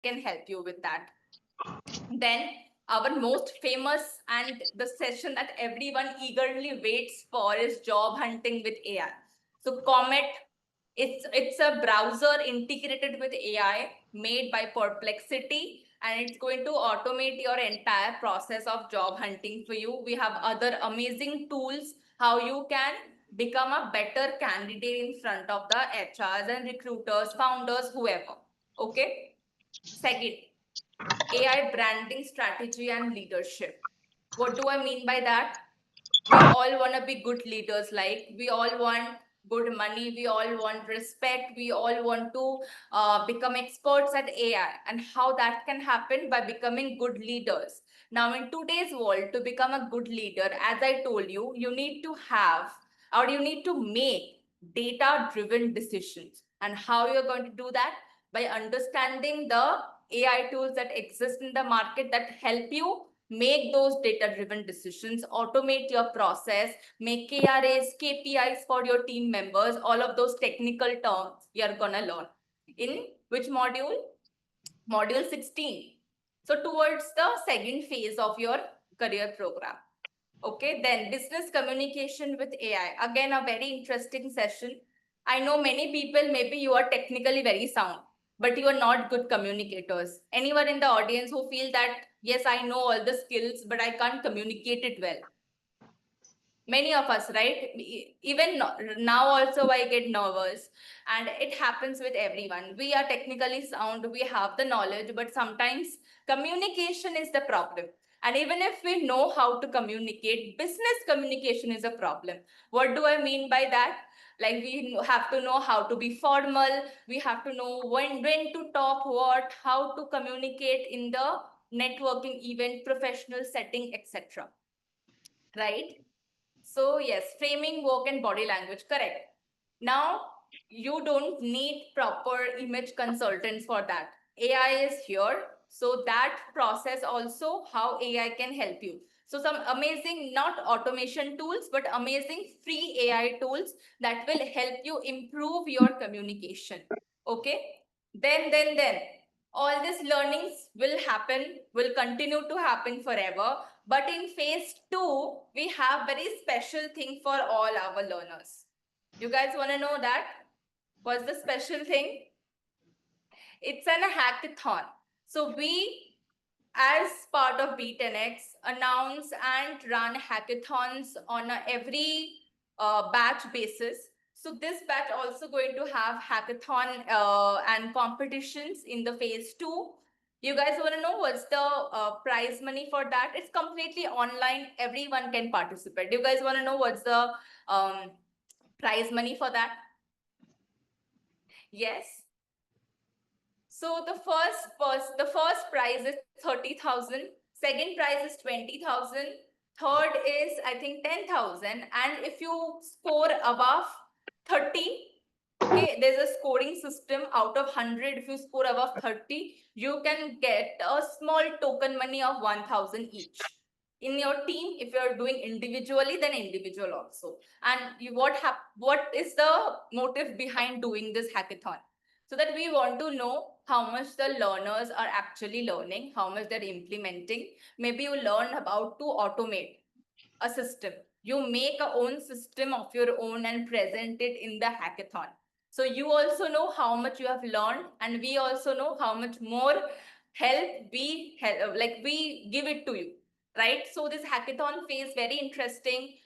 can help you with that. Then our most famous and the session that everyone eagerly waits for is job hunting with AI. So Comet, it's a browser integrated with AI made by Perplexity, and it's going to automate your entire process of job hunting for you. We have other amazing tools how you can become a better candidate in front of the HRs and recruiters, founders, whoever. Okay. Second, AI branding strategy and leadership. What do I mean by that? We all want to be good leaders, like we all want good money, we all want respect, we all want to become experts at AI, and how that can happen by becoming good leaders. Now, in today's world, to become a good leader, as I told you, you need to have or you need to make data driven decisions. And how you're going to do that? By understanding the AI tools that exist in the market that help you make those data driven decisions, automate your process, make KRAs, KPIs for your team members, all of those technical terms you're gonna learn. In which module? Module 16. So towards the second phase of your career program. Okay, then business communication with AI. Again, a very interesting session. I know many people, maybe you are technically very sound, but you are not good communicators. Anyone in the audience who feel that, yes, I know all the skills, but I can't communicate it well? Many of us, right? Even now also I get nervous, and it happens with everyone. We are technically sound, we have the knowledge, but sometimes communication is the problem. And even if we know how to communicate, business communication is a problem. What do I mean by that? Like, we have to know how to be formal, we have to know when to talk what, how to communicate in the networking event, professional setting, etc. Right? So yes, framing, work, and body language, correct. Now, you don't need proper image consultants for that. AI is here. So that process also, how AI can help you. So some amazing, not automation tools, but amazing free AI tools that will help you improve your communication. Okay. Then, all these learnings will happen, will continue to happen forever. But in phase 2, we have very special thing for all our learners. You guys want to know that? What's the special thing? It's an hackathon. So we, as part of B10X, announce and run hackathons on a every batch basis. So this batch also going to have hackathon and competitions in the phase 2. You guys want to know what's the prize money for that? It's completely online. Everyone can participate. You guys want to know what's the prize money for that? Yes. So the first prize is 30,000. Second prize is 20,000. Third is, I think, 10,000. And if you score above 30, okay, there's a scoring system. Out of 100, if you score above 30, you can get a small token money of 1,000 each. In your team, if you're doing individually, then individual also. And what is the motive behind doing this hackathon? So that we want to know how much the learners are actually learning, how much they're implementing. Maybe you learn about to automate a system. You make a own system of your own and present it in the hackathon. So you also know how much you have learned, and we also know how much more help we give it to you. Right? So this hackathon phase very interesting.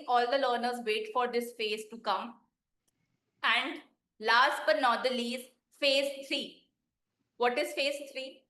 All the learners wait for this phase to come. And last but not the least, phase 3. What is phase 3?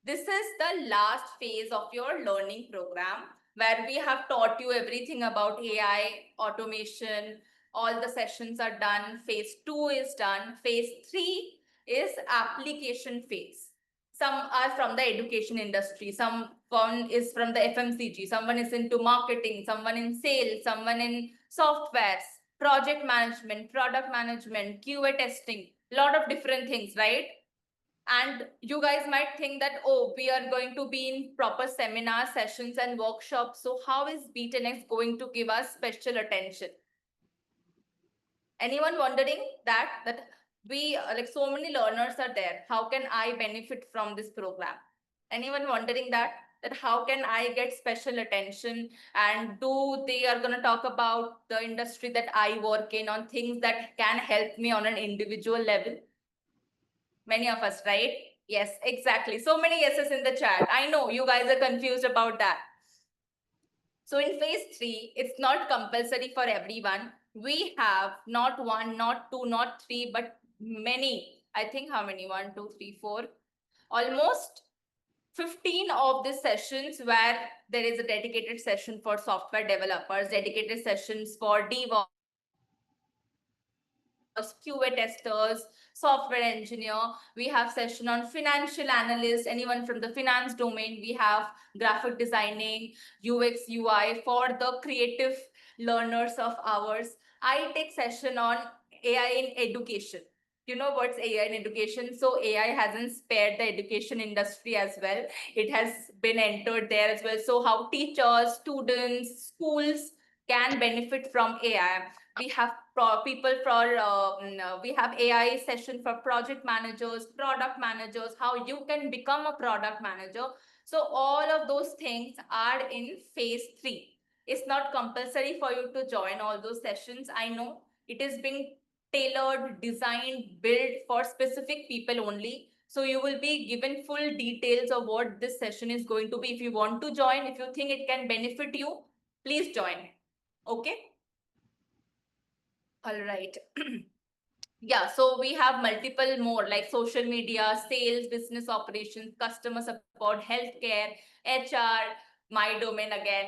This is the last phase of your learning program, where we have taught you everything about AI, automation, all the sessions are done. Phase 2 is done. Phase 3 is application phase. Some are from the education industry, someone is from the FMCG, someone is into marketing, someone in sales, someone in softwares, project management, product management, QA testing, lot of different things, right? And you guys might think that, oh, we are going to be in proper seminar sessions and workshops. So how is B10X going to give us special attention? Anyone wondering that we like so many learners are there. How can I benefit from this program? Anyone wondering that how can I get special attention, and do they are going to talk about the industry that I work in, on things that can help me on an individual level? Many of us, right? Yes, exactly. So many yeses in the chat. I know you guys are confused about that. So in phase 3, it's not compulsory for everyone. We have not one, not two, not three, but many. I think how many? 1, 2, 3, 4. Almost 15 of the sessions where there is a dedicated session for software developers, dedicated sessions for DevOps, QA testers, software engineer. We have session on financial analyst, anyone from the finance domain. We have graphic designing, UX, UI for the creative learners of ours. I take session on AI in education. You know what's AI in education? So AI hasn't spared the education industry as well. It has been entered there as well. So how teachers, students, schools can benefit from AI. We have people for we have AI session for project managers, product managers, how you can become a product manager. So all of those things are in phase 3. It's not compulsory for you to join all those sessions. I know it is being tailored, designed, built for specific people only. So you will be given full details of what this session is going to be. If you want to join, if you think it can benefit you, please join. Okay. All right. Yeah, so we have multiple more like social media, sales, business operations, customer support, healthcare, HR, my domain again,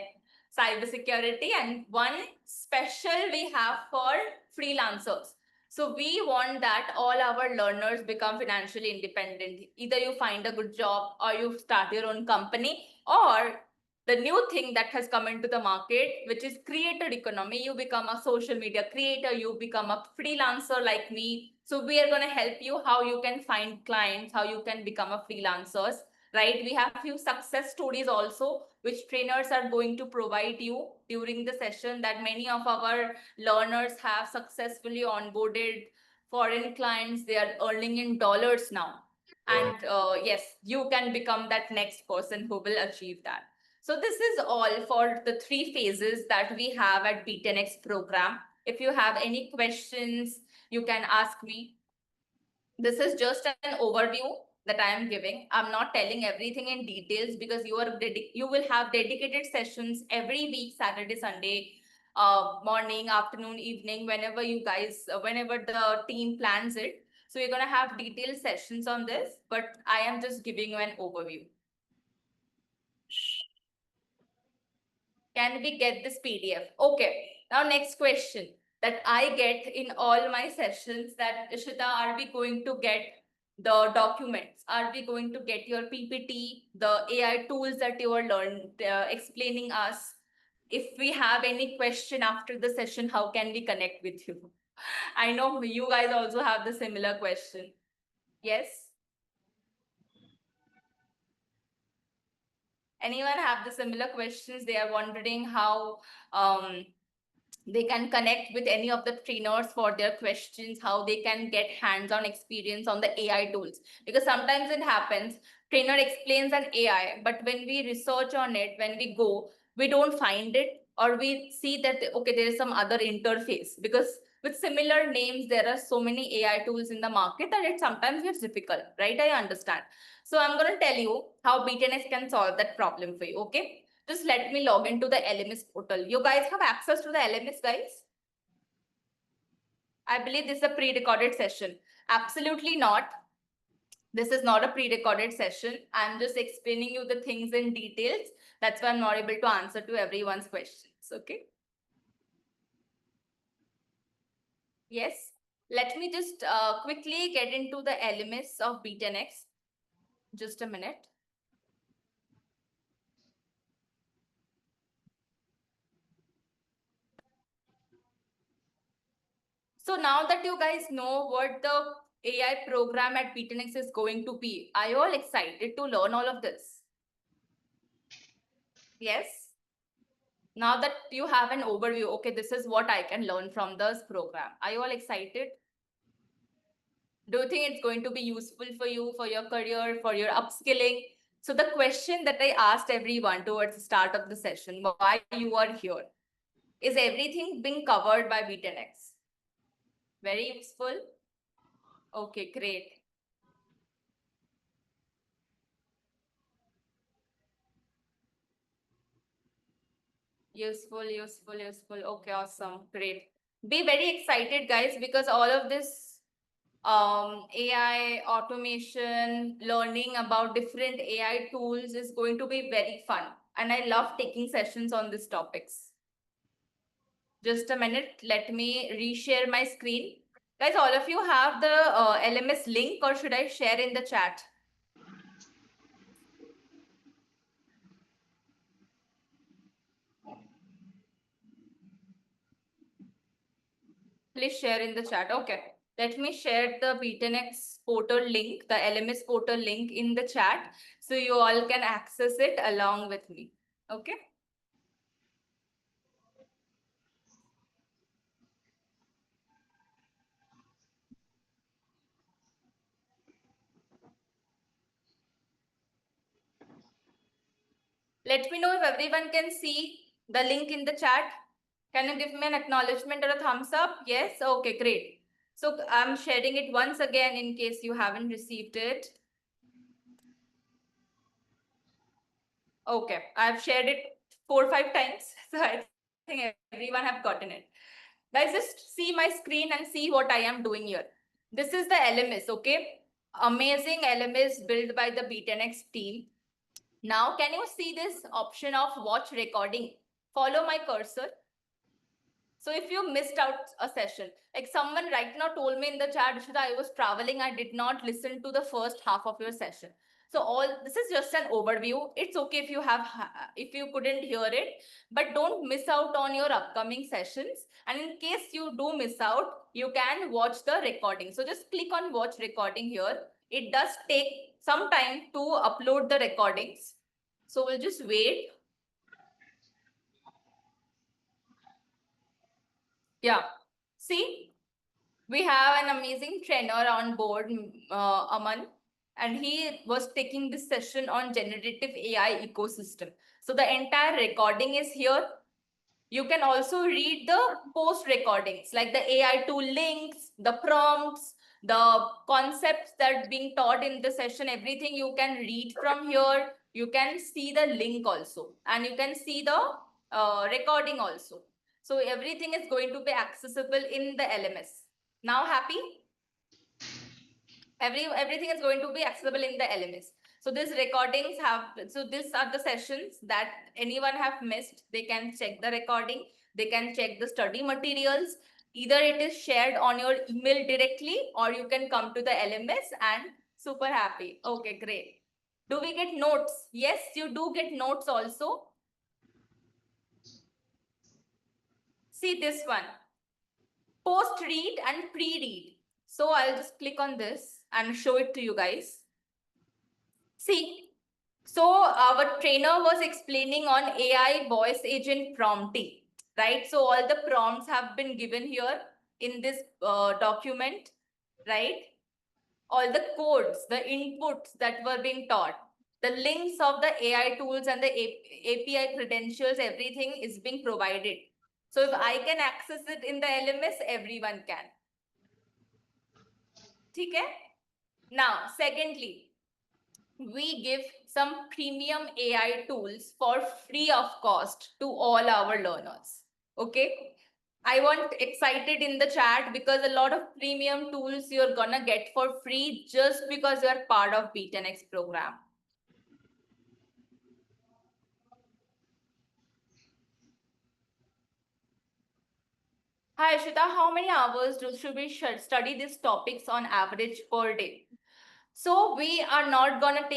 cybersecurity, and one special we have for freelancers. So we want that all our learners become financially independent. Either you find a good job or you start your own company, or the new thing that has come into the market, which is creator economy. You become a social media creator, you become a freelancer like me. So we are going to help you how you can find clients, how you can become a freelancers, right? We have few success stories also, which trainers are going to provide you during the session, that many of our learners have successfully onboarded foreign clients. They are earning in dollars now. And yes, you can become that next person who will achieve that. So this is all for the 3 phases that we have at B10X program. If you have any questions, you can ask me. This is just an overview that I am giving. I'm not telling everything in details because you will have dedicated sessions every week, Saturday, Sunday, morning, afternoon, evening, whenever the team plans it. So you're going to have detailed sessions on this, but I am just giving you an overview. Can we get this PDF? Okay. Now, next question that I get in all my sessions, that Ishita, are we going to get the documents? Are we going to get your PPT, the AI tools that you are explaining us? If we have any question after the session, how can we connect with you? I know you guys also have the similar question. Yes? Anyone have the similar questions? They are wondering how they can connect with any of the trainers for their questions, how they can get hands-on experience on the AI tools. Because sometimes it happens, trainer explains an AI, but when we research on it, when we go, we don't find it, or we see that, okay, there is some other interface. Because with similar names, there are so many AI tools in the market that it sometimes gets difficult, right? I understand. So I'm going to tell you how B10X can solve that problem for you, okay? Just let me log into the LMS portal. You guys have access to the LMS, guys? I believe this is a pre-recorded session. Absolutely not. This is not a pre-recorded session. I'm just explaining you the things in details. That's why I'm not able to answer to everyone's questions, okay? Yes. Let me just quickly get into the LMS of B10X. Just a minute. So now that you guys know what the AI program at B10X is going to be, are you all excited to learn all of this? Yes. Now that you have an overview, okay, this is what I can learn from this program. Are you all excited? Do you think it's going to be useful for you, for your career, for your upskilling? So the question that I asked everyone towards the start of the session, why you are here, is everything being covered by B10X? Very useful. Okay, great. Useful, useful, useful. Okay, awesome. Great. Be very excited, guys, because all of this AI, automation, learning about different AI tools is going to be very fun. And I love taking sessions on these topics. Just a minute. Let me reshare my screen. Guys, all of you have the LMS link, or should I share in the chat? Please share in the chat. Okay. Let me share the B10X portal link, the LMS portal link in the chat, so you all can access it along with me. Okay. Let me know if everyone can see the link in the chat. Can you give me an acknowledgement or a thumbs up? Yes? Okay, great. So I'm sharing it once again in case you haven't received it. Okay, I've shared it 4 or 5 times. So I think everyone have gotten it. Guys, just see my screen and see what I am doing here. This is the LMS, okay? Amazing LMS built by the B10X team. Now, can you see this option of watch recording? Follow my cursor. So if you missed out a session, like someone right now told me in the chat, Rishita, I was traveling, I did not listen to the first half of your session. So all this is just an overview. It's okay if you couldn't hear it, but don't miss out on your upcoming sessions. And in case you do miss out, you can watch the recording. So just click on watch recording here. It does take some time to upload the recordings. So we'll just wait. Yeah. See, we have an amazing trainer on board, Aman, and he was taking this session on generative AI ecosystem. So the entire recording is here. You can also read the post recordings like the AI tool links, the prompts, the concepts that being taught in the session, everything you can read from here. You can see the link also, and you can see the recording also. So everything is going to be accessible in the LMS. Now happy? Everything is going to be accessible in the LMS. So these recordings so these are the sessions that anyone have missed. They can check the recording. They can check the study materials. Either it is shared on your email directly, or you can come to the LMS and super happy. Okay, great. Do we get notes? Yes, you do get notes also. See this one. Post read and pre-read. So I'll just click on this and show it to you guys. See, so our trainer was explaining on AI voice agent prompting, right? So all the prompts have been given here in this document, right? All the codes, the inputs that were being taught, the links of the AI tools and the API credentials, everything is being provided. So if I can access it in the LMS, everyone can. Okay? Now, secondly, we give some premium AI tools for free of cost to all our learners. Okay. I want excited in the chat because a lot of premium tools you're gonna get for free just because you're part of B10X program. Hi, Ashita, how many hours should we study these topics on average per day? So we are not gonna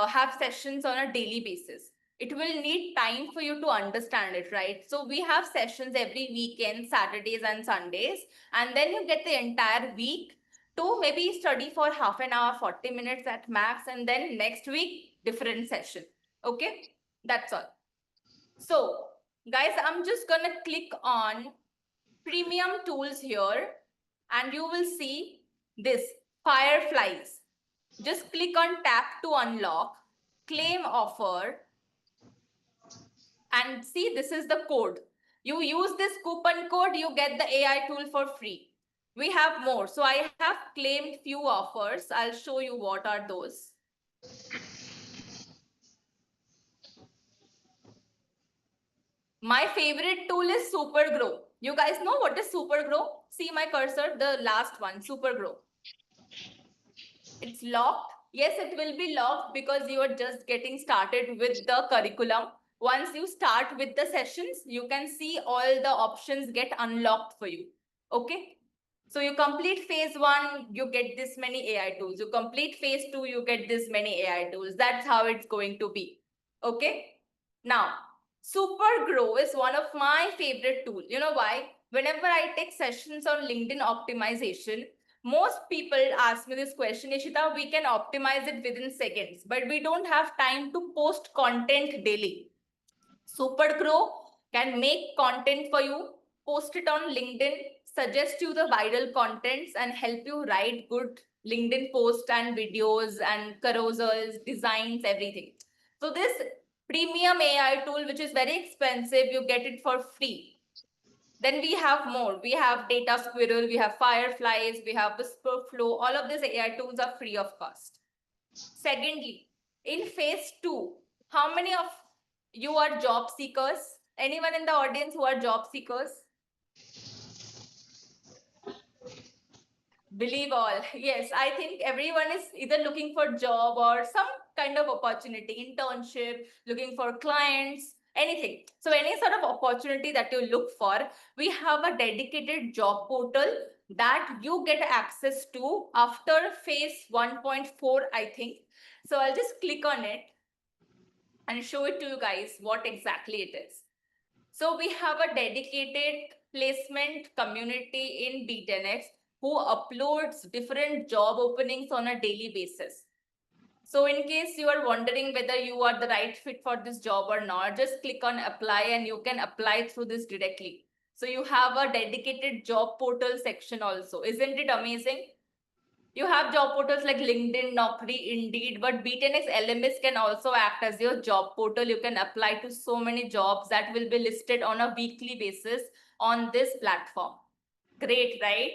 have sessions on a daily basis. It will need time for you to understand it, right? So we have sessions every weekend, Saturdays and Sundays, and then you get the entire week to maybe study for half an hour, 40 minutes at max, and then next week, different session. Okay, that's all. So guys, I'm just gonna click on premium tools here, and you will see this Fireflies. Just click on tap to unlock, claim offer, and see, this is the code. You use this coupon code, you get the AI tool for free. We have more. So I have claimed few offers. I'll show you what are those. My favorite tool is Supergrow. You guys know what is Supergrow? See my cursor, the last one, Supergrow. It's locked. Yes, it will be locked because you are just getting started with the curriculum. Once you start with the sessions, you can see all the options get unlocked for you. Okay. So you complete phase 1, you get this many AI tools. You complete phase 2, you get this many AI tools. That's how it's going to be. Okay. Now, Supergrow is one of my favorite tools. You know why? Whenever I take sessions on LinkedIn optimization, most people ask me this question, Ishita, we can optimize it within seconds, but we don't have time to post content daily. Supergrow can make content for you, post it on LinkedIn, suggest you the viral contents and help you write good LinkedIn posts and videos and carousels, designs, everything. So this premium AI tool, which is very expensive, you get it for free. Then we have more. We have Data Squirrel, we have Fireflies, we have Whisperflow. All of these AI tools are free of cost. Secondly, in phase 2, how many of you are job seekers? Anyone in the audience who are job seekers? Believe all. Yes, I think everyone is either looking for job or some kind of opportunity, internship, looking for clients, anything. So any sort of opportunity that you look for, we have a dedicated job portal that you get access to after phase 1.4, I think. So I'll just click on it and show it to you guys what exactly it is. So we have a dedicated placement community in B10X who uploads different job openings on a daily basis. So in case you are wondering whether you are the right fit for this job or not, just click on apply and you can apply through this directly. So you have a dedicated job portal section also. Isn't it amazing? You have job portals like LinkedIn, Naukri, Indeed, but B10X LMS can also act as your job portal. You can apply to so many jobs that will be listed on a weekly basis on this platform. Great, right?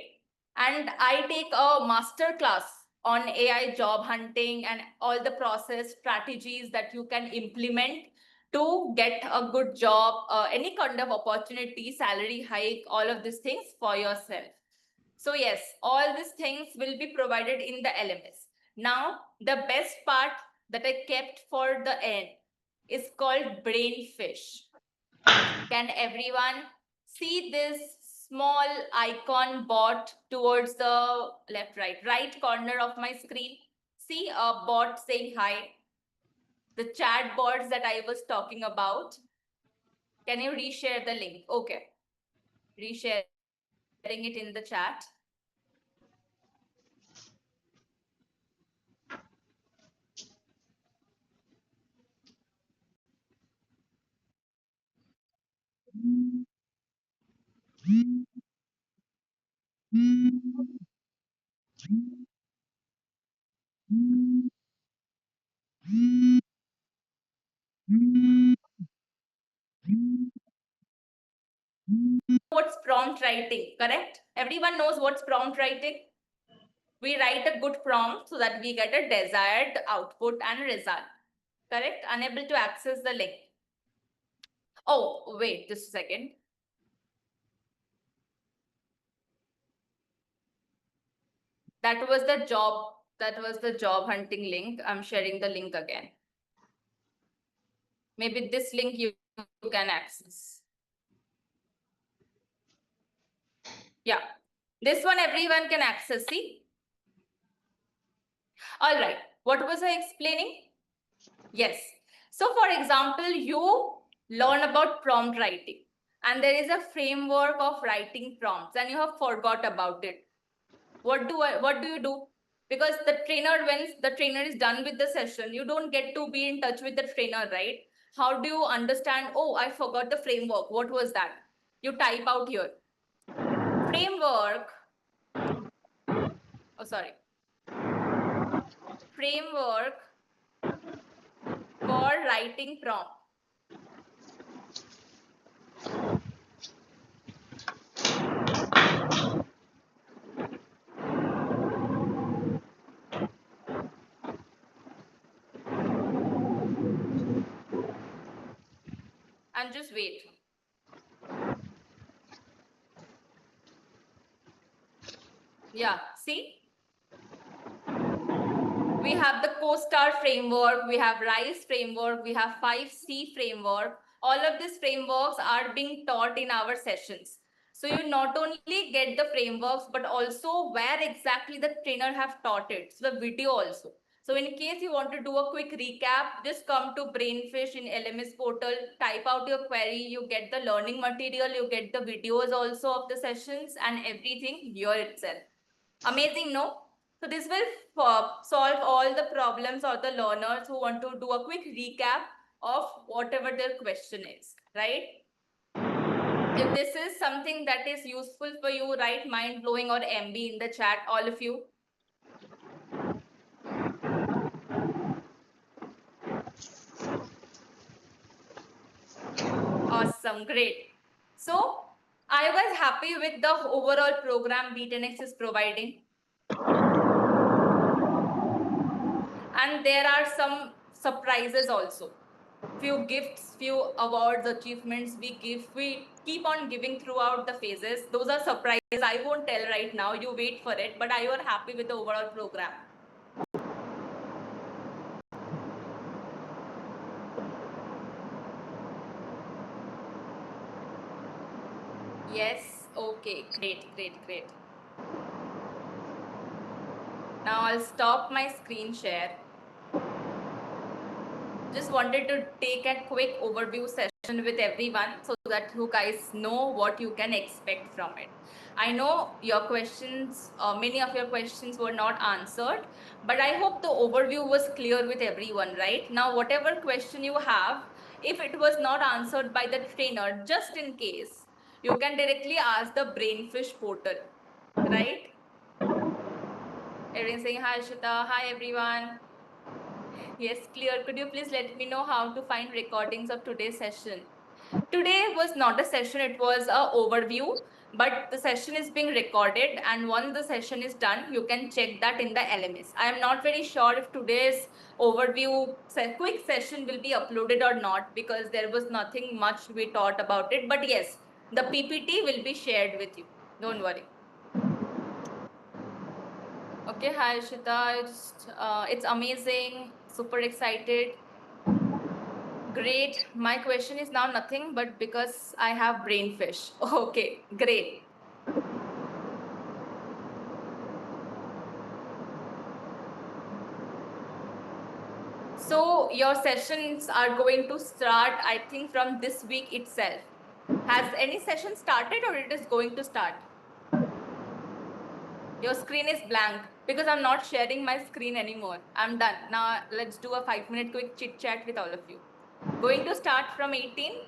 And I take a master class on AI job hunting and all the process strategies that you can implement to get a good job, any kind of opportunity, salary hike, all of these things for yourself. So yes, all these things will be provided in the LMS. Now, the best part that I kept for the end is called Brainfish. Can everyone see this small icon bot towards the right corner of my screen? See a bot saying hi. The chat bots that I was talking about. Can you reshare the link? Okay. Resharing it in the chat. What's prompt writing, correct? Everyone knows what's prompt writing. We write a good prompt so that we get a desired output and result, correct? Unable to access the link. Oh, wait, just a second. That was the job hunting link. I'm sharing the link again. Maybe this link you can access. Yeah, this one everyone can access, see? All right, what was I explaining? Yes. So for example, you learn about prompt writing and there is a framework of writing prompts and you have forgot about it. What do you do? Because the trainer, when the trainer is done with the session, you don't get to be in touch with the trainer, right? How do you understand, oh, I forgot the framework. What was that? You type out here. Framework. Oh, sorry. framework for writing prompt. And just wait. Yeah, see? We have the CoStar framework, we have RISE framework, we have 5C framework. All of these frameworks are being taught in our sessions. So you not only get the frameworks, but also where exactly the trainer have taught it. So the video also. So in case you want to do a quick recap, just come to Brainfish in LMS portal, type out your query, you get the learning material, you get the videos also of the sessions and everything here itself. Amazing, no? So this will solve all the problems or the learners who want to do a quick recap of whatever their question is, right? If this is something that is useful for you, write mind-blowing or MB in the chat, all of you. Awesome, great. So I was happy with the overall program B10X is providing. And there are some surprises also. Few gifts, few awards, achievements we keep on giving throughout the phases. Those are surprises. I won't tell right now. You wait for it. But are you happy with the overall program? Yes. Okay. Great. Now I'll stop my screen share. Just wanted to take a quick overview session with everyone so that you guys know what you can expect from it. I know your questions, many of your questions were not answered, but I hope the overview was clear with everyone, right? Now, whatever question you have, if it was not answered by the trainer, just in case, you can directly ask the Brainfish portal, right? Everyone saying hi, Shita. Hi, everyone. Yes, clear. Could you please let me know how to find recordings of today's session? Today was not a session, it was an overview, but the session is being recorded, and once the session is done, you can check that in the LMS. I am not very sure if today's overview quick session will be uploaded or not, because there was nothing much we taught about it. But yes, the PPT will be shared with you. Don't worry. Okay, hi Shita. It's amazing. Super excited. Great. My question is now nothing but because I have Brainfish. Okay, great. So your sessions are going to start, I think, from this week itself. Has any session started or it is going to start? Your screen is blank because I'm not sharing my screen anymore. I'm done. Now let's do a 5-minute quick chit chat with all of you. Going to start from 18th,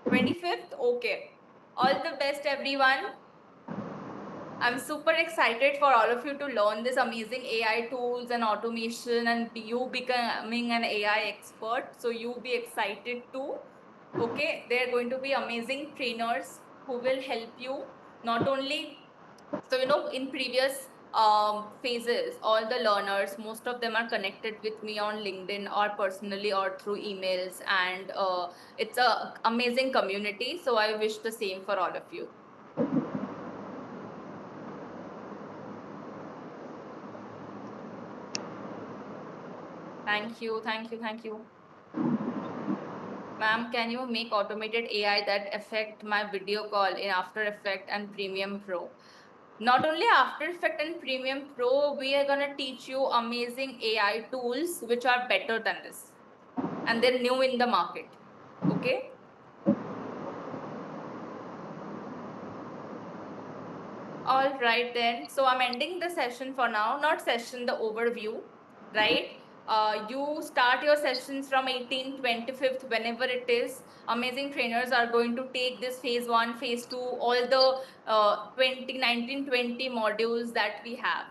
25th? Okay. All the best, everyone. I'm super excited for all of you to learn this amazing AI tools and automation and you becoming an AI expert. So you be excited too. Okay, they're going to be amazing trainers who will help you not only, so in previous phases, all the learners, most of them are connected with me on LinkedIn or personally or through emails, and it's a amazing community. So I wish the same for all of you. Thank you. Ma'am, can you make automated AI that affect my video call in After Effects and Premiere Pro? Not only After Effects and Premiere Pro, we are gonna teach you amazing AI tools which are better than this. And they're new in the market. Okay? All right then. So I'm ending the session for now. Not session, the overview, right? You start your sessions from 18th, 25th, whenever it is. Amazing trainers are going to take this phase 1, phase 2, all the 19, 20 modules that we have.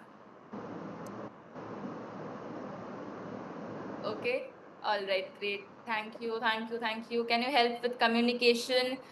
Okay. All right. Great. Thank you. Thank you. Thank you. Can you help with communication?